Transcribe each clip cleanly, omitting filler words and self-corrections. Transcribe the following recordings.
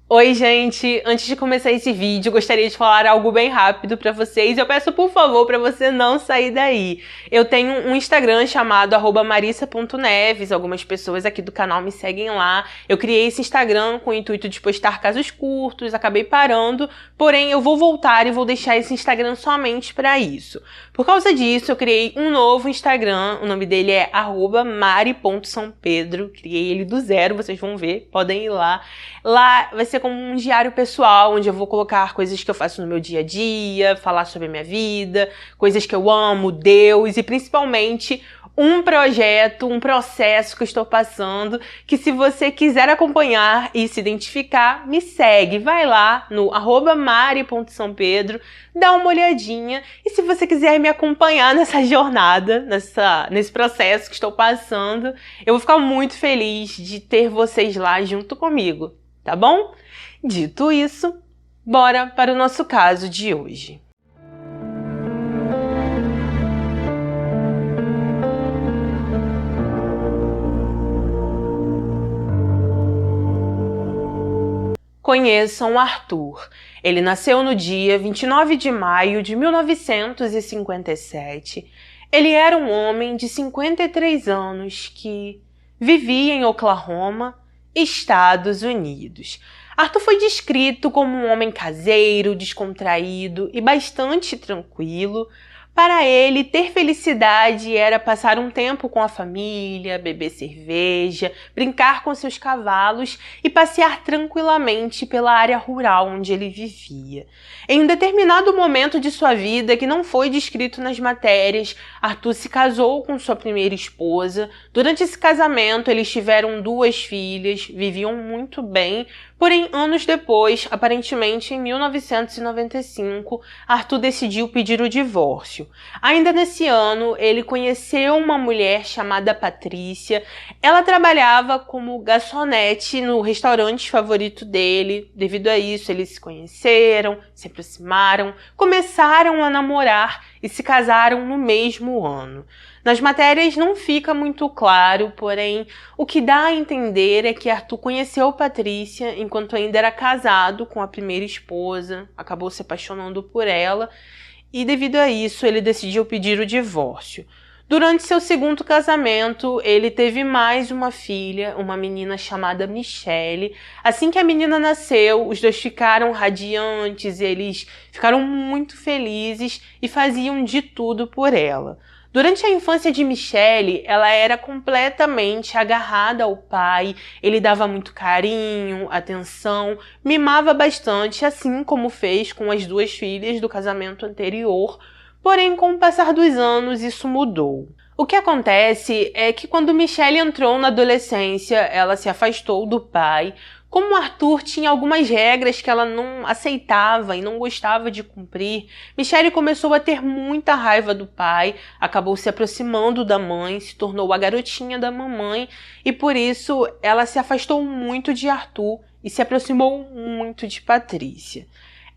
Oi, gente! Antes de começar esse vídeo, gostaria de falar algo bem rápido para vocês. Eu peço, por favor, para você não sair daí. Eu tenho um Instagram chamado @marissa.neves. Algumas pessoas aqui do canal me seguem lá. Eu criei esse Instagram com o intuito de postar casos curtos, acabei parando, porém eu vou voltar e vou deixar esse Instagram somente para isso. Por causa disso, eu criei um novo Instagram, o nome dele é @mari.sampedro. Criei ele do zero, vocês vão ver, podem ir lá. Lá vai ser como um diário pessoal, onde eu vou colocar coisas que eu faço no meu dia a dia, falar sobre a minha vida, coisas que eu amo, Deus e principalmente um projeto, um processo que eu estou passando, que se você quiser acompanhar e se identificar, me segue. Vai lá no @mari.sampedro, dá uma olhadinha e se você quiser me acompanhar nessa jornada, nesse processo que estou passando, eu vou ficar muito feliz de ter vocês lá junto comigo, tá bom? Dito isso, bora para o nosso caso de hoje. Conheçam Arthur. Ele nasceu no dia 29 de maio de 1957. Ele era um homem de 53 anos que vivia em Oklahoma, Estados Unidos. Arthur foi descrito como um homem caseiro, descontraído e bastante tranquilo. Para ele, ter felicidade era passar um tempo com a família, beber cerveja, brincar com seus cavalos e passear tranquilamente pela área rural onde ele vivia. Em um determinado momento de sua vida, que não foi descrito nas matérias, Arthur se casou com sua primeira esposa. Durante esse casamento, eles tiveram 2 filhas, viviam muito bem, porém, anos depois, aparentemente em 1995, Arthur decidiu pedir o divórcio. Ainda nesse ano, ele conheceu uma mulher chamada Patrícia. Ela trabalhava como garçonete no restaurante favorito dele. Devido a isso, eles se conheceram, se aproximaram, começaram a namorar e se casaram no mesmo ano. Nas matérias não fica muito claro, porém, o que dá a entender é que Arthur conheceu Patrícia enquanto ainda era casado com a primeira esposa, acabou se apaixonando por ela e, devido a isso, ele decidiu pedir o divórcio. Durante seu segundo casamento, ele teve mais uma filha, uma menina chamada Michelle. Assim que a menina nasceu, os dois ficaram radiantes, eles ficaram muito felizes e faziam de tudo por ela. Durante a infância de Michelle, ela era completamente agarrada ao pai, ele dava muito carinho, atenção, mimava bastante, assim como fez com as 2 filhas do casamento anterior. Porém, com o passar dos anos, isso mudou. O que acontece é que quando Michelle entrou na adolescência, ela se afastou do pai. Como Arthur tinha algumas regras que ela não aceitava e não gostava de cumprir, Michelle começou a ter muita raiva do pai, acabou se aproximando da mãe, se tornou a garotinha da mamãe e por isso ela se afastou muito de Arthur e se aproximou muito de Patrícia.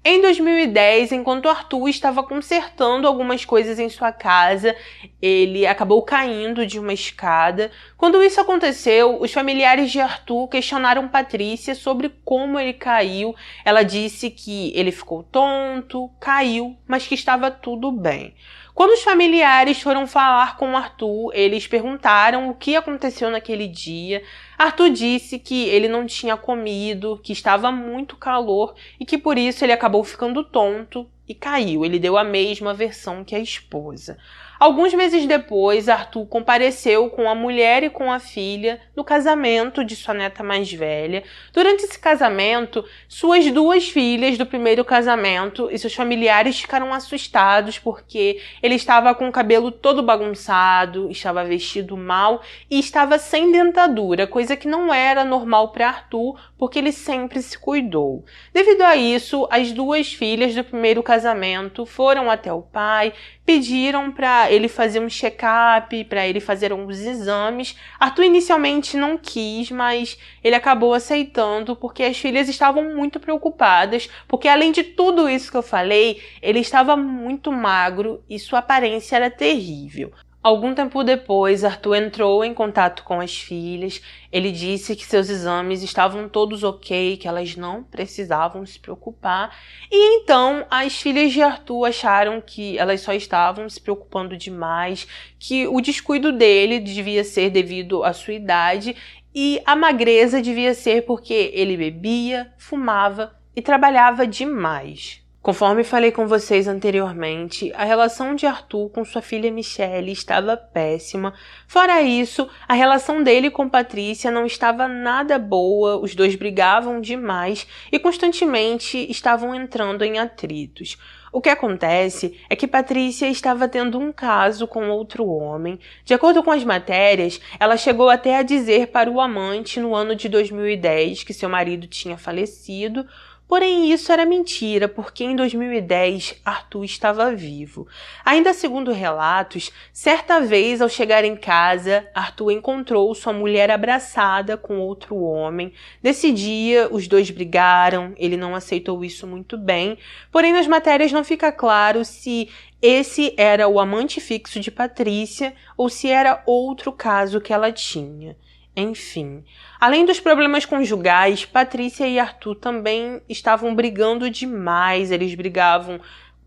Em 2010, enquanto Arthur estava consertando algumas coisas em sua casa, ele acabou caindo de uma escada. Quando isso aconteceu, os familiares de Arthur questionaram Patrícia sobre como ele caiu. Ela disse que ele ficou tonto, caiu, mas que estava tudo bem. Quando os familiares foram falar com Arthur, eles perguntaram o que aconteceu naquele dia. Arthur disse que ele não tinha comido, que estava muito calor e que por isso ele acabou ficando tonto e caiu. Ele deu a mesma versão que a esposa. Alguns meses depois, Arthur compareceu com a mulher e com a filha no casamento de sua neta mais velha. Durante esse casamento, suas 2 filhas do primeiro casamento e seus familiares ficaram assustados porque ele estava com o cabelo todo bagunçado, estava vestido mal e estava sem dentadura, coisa que não era normal para Arthur porque ele sempre se cuidou. Devido a isso, as 2 filhas do primeiro casamento foram até o pai, pediram para ele fazer um check-up, para ele fazer alguns exames. Arthur inicialmente não quis, mas ele acabou aceitando porque as filhas estavam muito preocupadas, porque além de tudo isso que eu falei, ele estava muito magro e sua aparência era terrível. Algum tempo depois, Arthur entrou em contato com as filhas. Ele disse que seus exames estavam todos ok, que elas não precisavam se preocupar. E então, as filhas de Arthur acharam que elas só estavam se preocupando demais, que o descuido dele devia ser devido à sua idade e a magreza devia ser porque ele bebia, fumava e trabalhava demais. Conforme falei com vocês anteriormente, a relação de Arthur com sua filha Michelle estava péssima. Fora isso, a relação dele com Patrícia não estava nada boa, os dois brigavam demais e constantemente estavam entrando em atritos. O que acontece é que Patrícia estava tendo um caso com outro homem. De acordo com as matérias, ela chegou até a dizer para o amante no ano de 2010 que seu marido tinha falecido. Porém, isso era mentira, porque em 2010 Arthur estava vivo. Ainda segundo relatos, certa vez ao chegar em casa, Arthur encontrou sua mulher abraçada com outro homem. Nesse dia, os dois brigaram, ele não aceitou isso muito bem, porém nas matérias não fica claro se esse era o amante fixo de Patrícia ou se era outro caso que ela tinha. Enfim, além dos problemas conjugais, Patrícia e Arthur também estavam brigando demais. Eles brigavam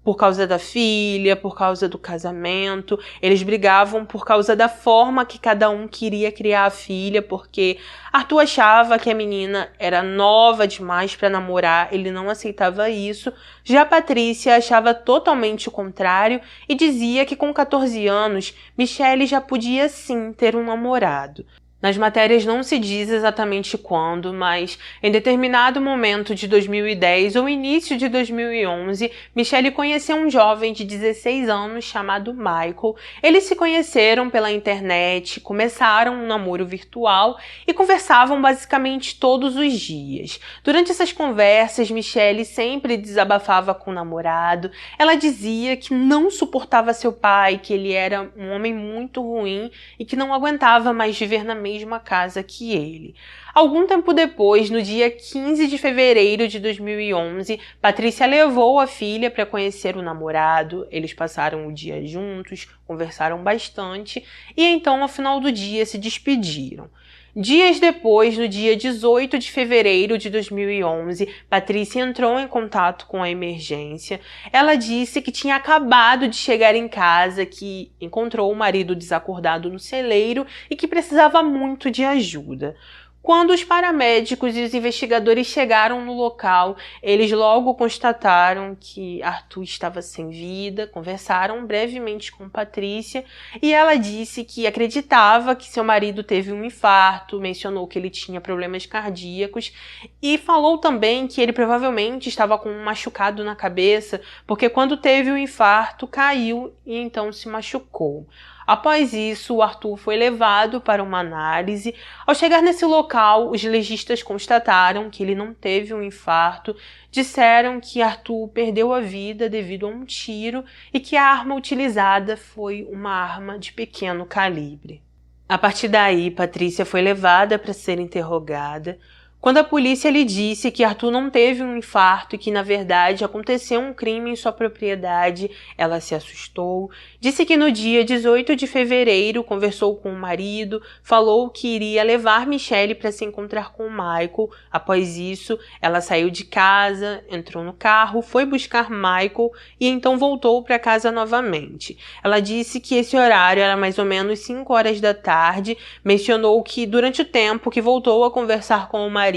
por causa da filha, por causa do casamento, eles brigavam por causa da forma que cada um queria criar a filha, porque Arthur achava que a menina era nova demais para namorar, ele não aceitava isso. Já Patrícia achava totalmente o contrário e dizia que com 14 anos, Michelle já podia sim ter um namorado. Nas matérias não se diz exatamente quando, mas em determinado momento de 2010 ou início de 2011, Michelle conheceu um jovem de 16 anos chamado Michael. Eles se conheceram pela internet, começaram um namoro virtual e conversavam basicamente todos os dias. Durante essas conversas, Michelle sempre desabafava com o namorado. Ela dizia que não suportava seu pai, que ele era um homem muito ruim e que não aguentava mais viver na mesma casa que ele. Algum tempo depois, no dia 15 de fevereiro de 2011, Patrícia levou a filha para conhecer o namorado. Eles passaram o dia juntos, conversaram bastante e então, ao final do dia, se despediram. Dias depois, no dia 18 de fevereiro de 2011, Patrícia entrou em contato com a emergência. Ela disse que tinha acabado de chegar em casa, que encontrou o marido desacordado no celeiro e que precisava muito de ajuda. Quando os paramédicos e os investigadores chegaram no local, eles logo constataram que Arthur estava sem vida, conversaram brevemente com Patrícia e ela disse que acreditava que seu marido teve um infarto, mencionou que ele tinha problemas cardíacos e falou também que ele provavelmente estava com um machucado na cabeça, porque quando teve o infarto caiu e então se machucou. Após isso, o Arthur foi levado para uma análise. Ao chegar nesse local, os legistas constataram que ele não teve um infarto, disseram que Arthur perdeu a vida devido a um tiro e que a arma utilizada foi uma arma de pequeno calibre. A partir daí, Patrícia foi levada para ser interrogada. Quando a polícia lhe disse que Arthur não teve um infarto e que, na verdade, aconteceu um crime em sua propriedade, ela se assustou. Disse que no dia 18 de fevereiro conversou com o marido, falou que iria levar Michelle para se encontrar com o Michael. Após isso, ela saiu de casa, entrou no carro, foi buscar Michael e então voltou para casa novamente. Ela disse que esse horário era mais ou menos 5 horas da tarde, mencionou que durante o tempo que voltou a conversar com o marido,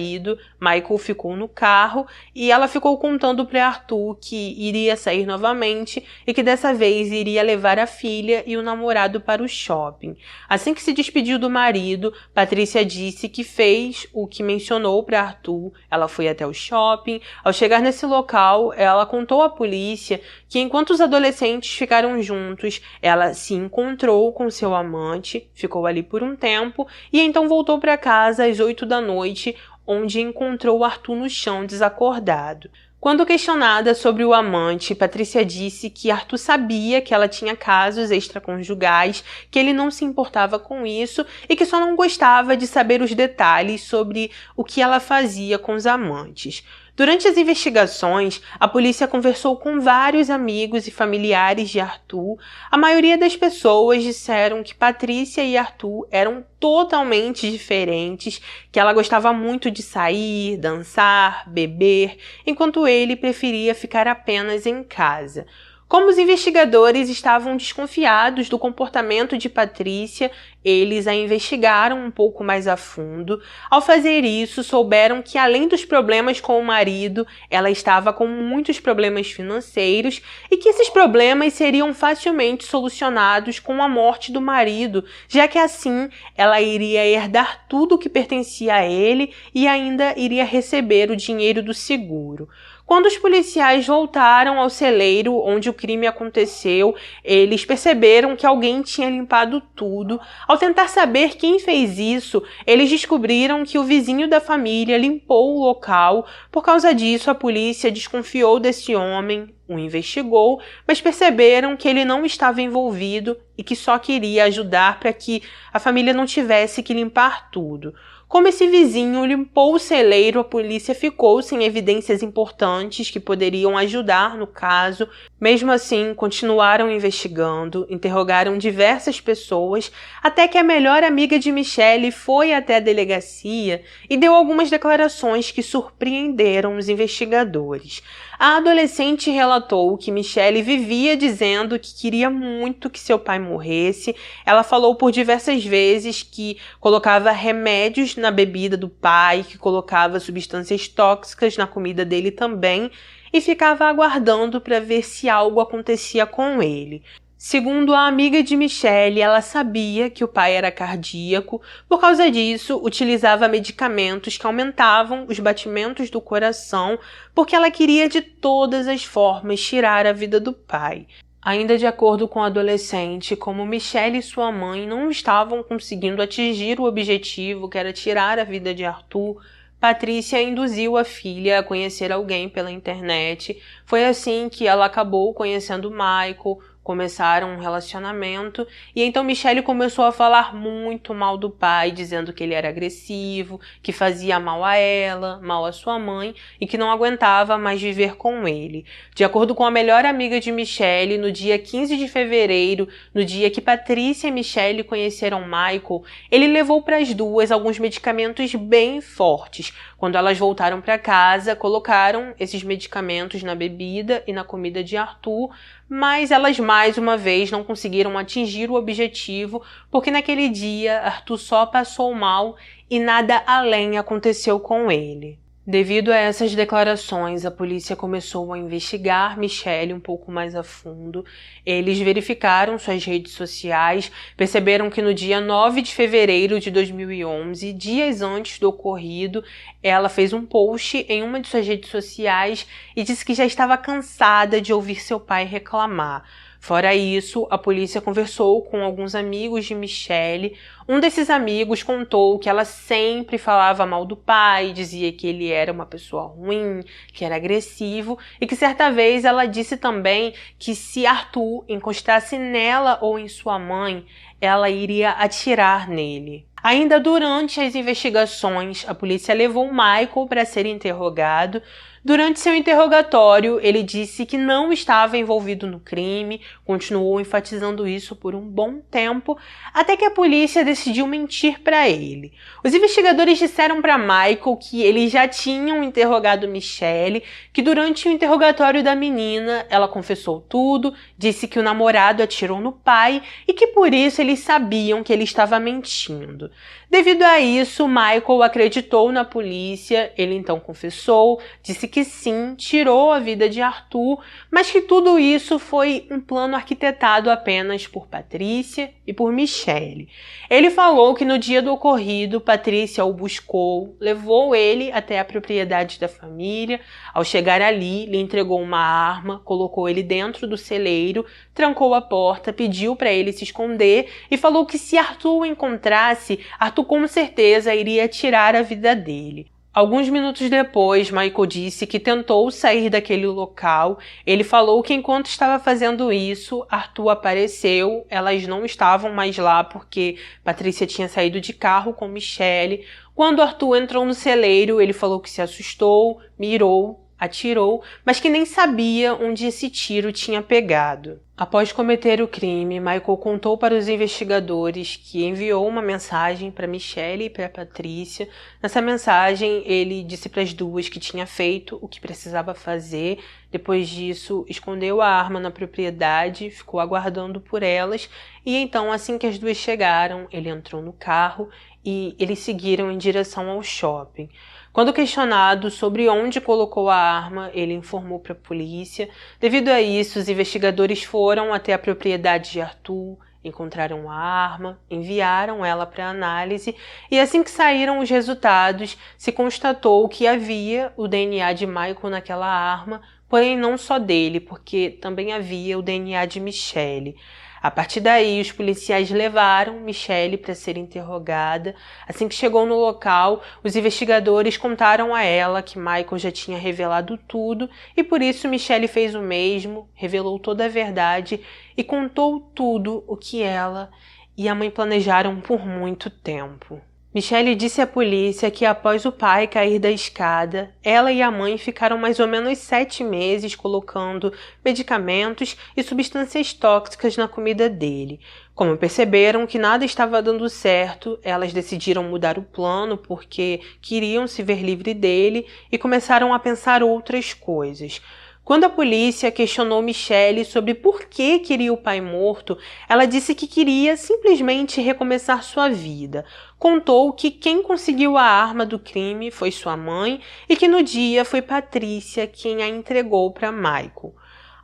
Michael ficou no carro e ela ficou contando para Arthur que iria sair novamente e que dessa vez iria levar a filha e o namorado para o shopping. Assim que se despediu do marido, Patrícia disse que fez o que mencionou para Arthur. Ela foi até o shopping. Ao chegar nesse local, ela contou à polícia que enquanto os adolescentes ficaram juntos, ela se encontrou com seu amante, ficou ali por um tempo e então voltou para casa às 8 da noite, onde encontrou Arthur no chão desacordado. Quando questionada sobre o amante, Patrícia disse que Arthur sabia que ela tinha casos extraconjugais, que ele não se importava com isso e que só não gostava de saber os detalhes sobre o que ela fazia com os amantes. Durante as investigações, a polícia conversou com vários amigos e familiares de Arthur. A maioria das pessoas disseram que Patrícia e Arthur eram totalmente diferentes, que ela gostava muito de sair, dançar, beber, enquanto ele preferia ficar apenas em casa. Como os investigadores estavam desconfiados do comportamento de Patrícia, eles a investigaram um pouco mais a fundo. Ao fazer isso, souberam que, além dos problemas com o marido, ela estava com muitos problemas financeiros e que esses problemas seriam facilmente solucionados com a morte do marido, já que assim ela iria herdar tudo o que pertencia a ele e ainda iria receber o dinheiro do seguro. Quando os policiais voltaram ao celeiro onde o crime aconteceu, eles perceberam que alguém tinha limpado tudo. Ao tentar saber quem fez isso, eles descobriram que o vizinho da família limpou o local. Por causa disso, a polícia desconfiou desse homem, o investigou, mas perceberam que ele não estava envolvido e que só queria ajudar para que a família não tivesse que limpar tudo. Como esse vizinho limpou o celeiro, a polícia ficou sem evidências importantes que poderiam ajudar no caso. Mesmo assim, continuaram investigando, interrogaram diversas pessoas, até que a melhor amiga de Michelle foi até a delegacia e deu algumas declarações que surpreenderam os investigadores. A adolescente relatou que Michelle vivia dizendo que queria muito que seu pai morresse. Ela falou por diversas vezes que colocava remédios na bebida do pai, que colocava substâncias tóxicas na comida dele também e ficava aguardando para ver se algo acontecia com ele. Segundo a amiga de Michelle, ela sabia que o pai era cardíaco, por causa disso, utilizava medicamentos que aumentavam os batimentos do coração, porque ela queria de todas as formas tirar a vida do pai. Ainda de acordo com a adolescente, como Michelle e sua mãe não estavam conseguindo atingir o objetivo, que era tirar a vida de Arthur, Patrícia induziu a filha a conhecer alguém pela internet. Foi assim que ela acabou conhecendo Michael, começaram um relacionamento e então Michelle começou a falar muito mal do pai, dizendo que ele era agressivo, que fazia mal a ela, mal a sua mãe e que não aguentava mais viver com ele. De acordo com a melhor amiga de Michelle, no dia 15 de fevereiro, no dia que Patrícia e Michelle conheceram Michael, ele levou para as duas alguns medicamentos bem fortes. Quando elas voltaram para casa, colocaram esses medicamentos na bebida e na comida de Arthur, mas elas mais uma vez não conseguiram atingir o objetivo, porque naquele dia Arthur só passou mal e nada além aconteceu com ele. Devido a essas declarações, a polícia começou a investigar Michelle um pouco mais a fundo. Eles verificaram suas redes sociais, perceberam que no dia 9 de fevereiro de 2011, dias antes do ocorrido, ela fez um post em uma de suas redes sociais e disse que já estava cansada de ouvir seu pai reclamar. Fora isso, a polícia conversou com alguns amigos de Michelle. Um desses amigos contou que ela sempre falava mal do pai, dizia que ele era uma pessoa ruim, que era agressivo, e que certa vez ela disse também que se Arthur encostasse nela ou em sua mãe, ela iria atirar nele. Ainda durante as investigações, a polícia levou Michael para ser interrogado. Durante seu interrogatório, ele disse que não estava envolvido no crime, continuou enfatizando isso por um bom tempo, até que a polícia decidiu mentir para ele. Os investigadores disseram para Michael que eles já tinham interrogado Michelle, que durante o interrogatório da menina, ela confessou tudo, disse que o namorado atirou no pai e que por isso eles sabiam que ele estava mentindo. Devido a isso, Michael acreditou na polícia, ele então confessou, disse que sim, tirou a vida de Arthur, mas que tudo isso foi um plano arquitetado apenas por Patrícia e por Michelle. Ele falou que no dia do ocorrido, Patrícia o buscou, levou ele até a propriedade da família. Ao chegar ali, lhe entregou uma arma, colocou ele dentro do celeiro, trancou a porta, pediu para ele se esconder e falou que se Arthur o encontrasse, Arthur com certeza iria tirar a vida dele. Alguns minutos depois, Michael disse que tentou sair daquele local. Ele falou que enquanto estava fazendo isso, Arthur apareceu. Elas não estavam mais lá porque Patrícia tinha saído de carro com Michelle. Quando Arthur entrou no celeiro, ele falou que se assustou, mirou, atirou, mas que nem sabia onde esse tiro tinha pegado. Após cometer o crime, Michael contou para os investigadores que enviou uma mensagem para Michelle e para Patrícia. Nessa mensagem, ele disse para as duas que tinha feito o que precisava fazer. Depois disso, escondeu a arma na propriedade, ficou aguardando por elas. E então, assim que as duas chegaram, ele entrou no carro e eles seguiram em direção ao shopping. Quando questionado sobre onde colocou a arma, ele informou para a polícia. Devido a isso, os investigadores foram até a propriedade de Arthur, encontraram a arma, enviaram ela para análise e assim que saíram os resultados, se constatou que havia o DNA de Michael naquela arma, porém não só dele, porque também havia o DNA de Michelle. A partir daí, os policiais levaram Michelle para ser interrogada. Assim que chegou no local, os investigadores contaram a ela que Michael já tinha revelado tudo e por isso Michelle fez o mesmo, revelou toda a verdade e contou tudo o que ela e a mãe planejaram por muito tempo. Michelle disse à polícia que após o pai cair da escada, ela e a mãe ficaram mais ou menos 7 meses colocando medicamentos e substâncias tóxicas na comida dele. Como perceberam que nada estava dando certo, elas decidiram mudar o plano porque queriam se ver livre dele e começaram a pensar outras coisas. Quando a polícia questionou Michelle sobre por que queria o pai morto, ela disse que queria simplesmente recomeçar sua vida. Contou que quem conseguiu a arma do crime foi sua mãe e que no dia foi Patrícia quem a entregou para Michael.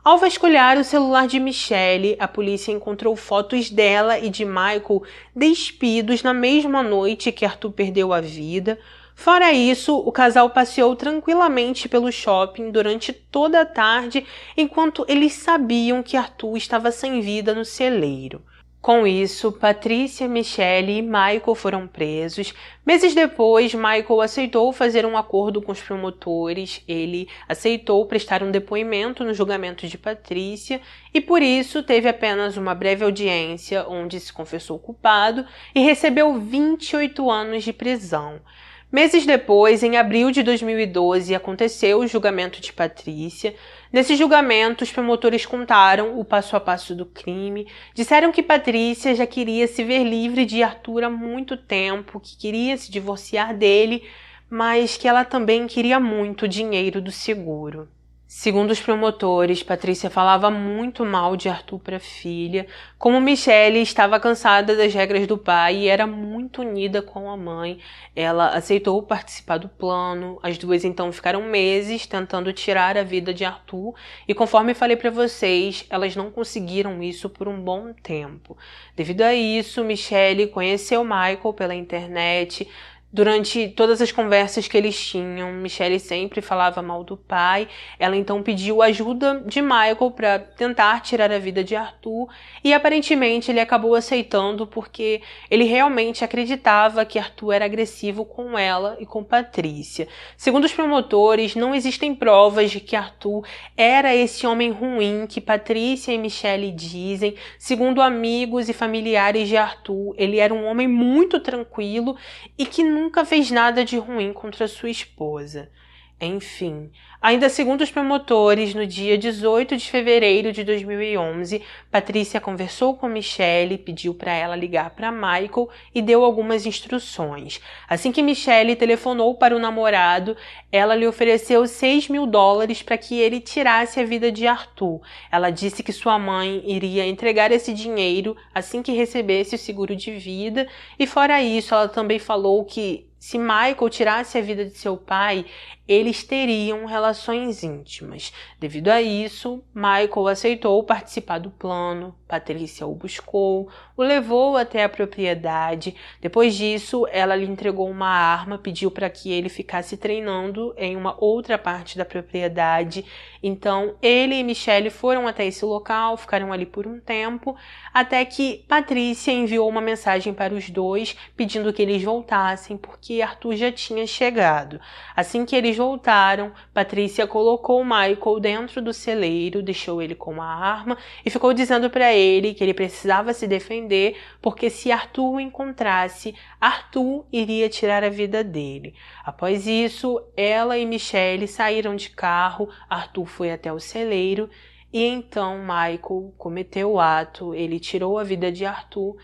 Ao vasculhar o celular de Michelle, a polícia encontrou fotos dela e de Michael despidos na mesma noite que Arthur perdeu a vida. Fora isso, o casal passeou tranquilamente pelo shopping durante toda a tarde, enquanto eles sabiam que Arthur estava sem vida no celeiro. Com isso, Patrícia, Michelle e Michael foram presos. Meses depois, Michael aceitou fazer um acordo com os promotores. Ele aceitou prestar um depoimento no julgamento de Patrícia e, por isso, teve apenas uma breve audiência onde se confessou culpado e recebeu 28 anos de prisão. Meses depois, em abril de 2012, aconteceu o julgamento de Patrícia. Nesse julgamento, os promotores contaram o passo a passo do crime, disseram que Patrícia já queria se ver livre de Arthur há muito tempo, que queria se divorciar dele, mas que ela também queria muito o dinheiro do seguro. Segundo os promotores, Patrícia falava muito mal de Arthur para a filha, como Michelle estava cansada das regras do pai e era muito unida com a mãe. Ela aceitou participar do plano, as duas então ficaram meses tentando tirar a vida de Arthur e conforme falei para vocês, elas não conseguiram isso por um bom tempo. Devido a isso, Michelle conheceu Michael pela internet. Durante todas as conversas que eles tinham, Michelle sempre falava mal do pai. Ela então pediu ajuda de Michael para tentar tirar a vida de Arthur e aparentemente ele acabou aceitando porque ele realmente acreditava que Arthur era agressivo com ela e com Patrícia. Segundo os promotores, não existem provas de que Arthur era esse homem ruim que Patrícia e Michelle dizem. Segundo amigos e familiares de Arthur, ele era um homem muito tranquilo e que nunca fez nada de ruim contra sua esposa. Enfim, ainda segundo os promotores, no dia 18 de fevereiro de 2011, Patrícia conversou com Michelle, pediu para ela ligar para Michael e deu algumas instruções. Assim que Michelle telefonou para o namorado, ela lhe ofereceu $6.000 para que ele tirasse a vida de Arthur. Ela disse que sua mãe iria entregar esse dinheiro assim que recebesse o seguro de vida e fora isso, ela também falou que se Michael tirasse a vida de seu pai, eles teriam relações íntimas. Devido a isso, Michael aceitou participar do plano, Patrícia o buscou, o levou até a propriedade. Depois disso, ela lhe entregou uma arma, pediu para que ele ficasse treinando em uma outra parte da propriedade. Então, ele e Michelle foram até esse local, ficaram ali por um tempo, até que Patrícia enviou uma mensagem para os dois, pedindo que eles voltassem, porque que Arthur já tinha chegado. Assim que eles voltaram, Patrícia colocou Michael dentro do celeiro, deixou ele com uma arma e ficou dizendo para ele que ele precisava se defender, porque se Arthur o encontrasse, Arthur iria tirar a vida dele. Após isso, ela e Michelle saíram de carro, Arthur foi até o celeiro e então Michael cometeu o ato, ele tirou a vida de Arthur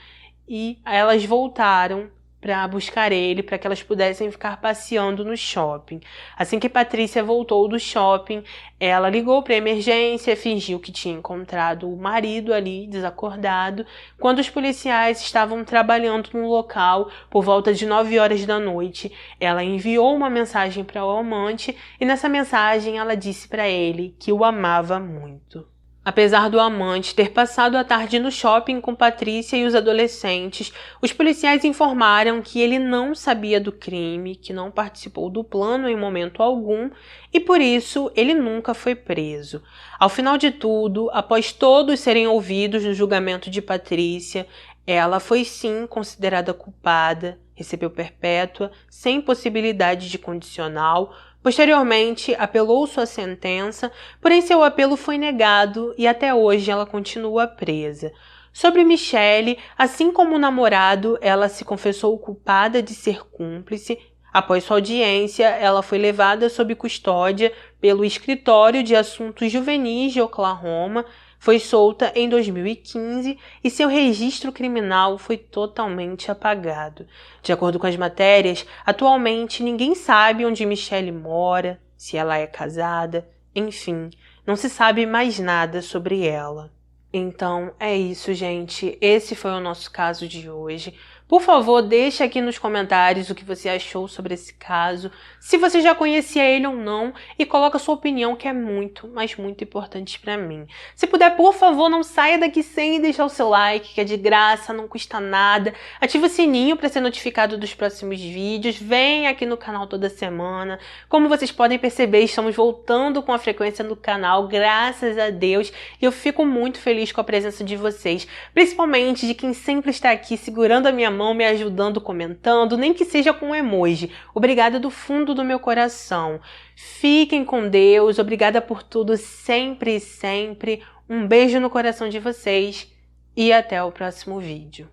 e elas voltaram para buscar ele, para que elas pudessem ficar passeando no shopping. Assim que Patrícia voltou do shopping, ela ligou para a emergência, fingiu que tinha encontrado o marido ali, desacordado, quando os policiais estavam trabalhando no local por volta de 9 horas da noite. Ela enviou uma mensagem para o amante e nessa mensagem ela disse para ele que o amava muito. Apesar do amante ter passado a tarde no shopping com Patrícia e os adolescentes, os policiais informaram que ele não sabia do crime, que não participou do plano em momento algum e por isso ele nunca foi preso. Ao final de tudo, após todos serem ouvidos no julgamento de Patrícia, ela foi sim considerada culpada, recebeu perpétua, sem possibilidade de condicional. Posteriormente, apelou sua sentença, porém seu apelo foi negado e até hoje ela continua presa. Sobre Michelle, assim como o namorado, ela se confessou culpada de ser cúmplice. Após sua audiência, ela foi levada sob custódia pelo Escritório de Assuntos Juvenis de Oklahoma, foi solta em 2015 e seu registro criminal foi totalmente apagado. De acordo com as matérias, atualmente ninguém sabe onde Michelle mora, se ela é casada, enfim, não se sabe mais nada sobre ela. Então é isso, gente. Esse foi o nosso caso de hoje. Por favor, deixe aqui nos comentários o que você achou sobre esse caso, se você já conhecia ele ou não, e coloca a sua opinião, que é muito, mas muito importante para mim. Se puder, por favor, não saia daqui sem deixar o seu like, que é de graça, não custa nada. Ative o sininho para ser notificado dos próximos vídeos. Vem aqui no canal toda semana. Como vocês podem perceber, estamos voltando com a frequência no canal, graças a Deus, e eu fico muito feliz com a presença de vocês, principalmente de quem sempre está aqui segurando a minha mão, me ajudando, comentando, nem que seja com um emoji. Obrigada do fundo do meu coração. Fiquem com Deus, obrigada por tudo, sempre, sempre. Um beijo no coração de vocês e até o próximo vídeo.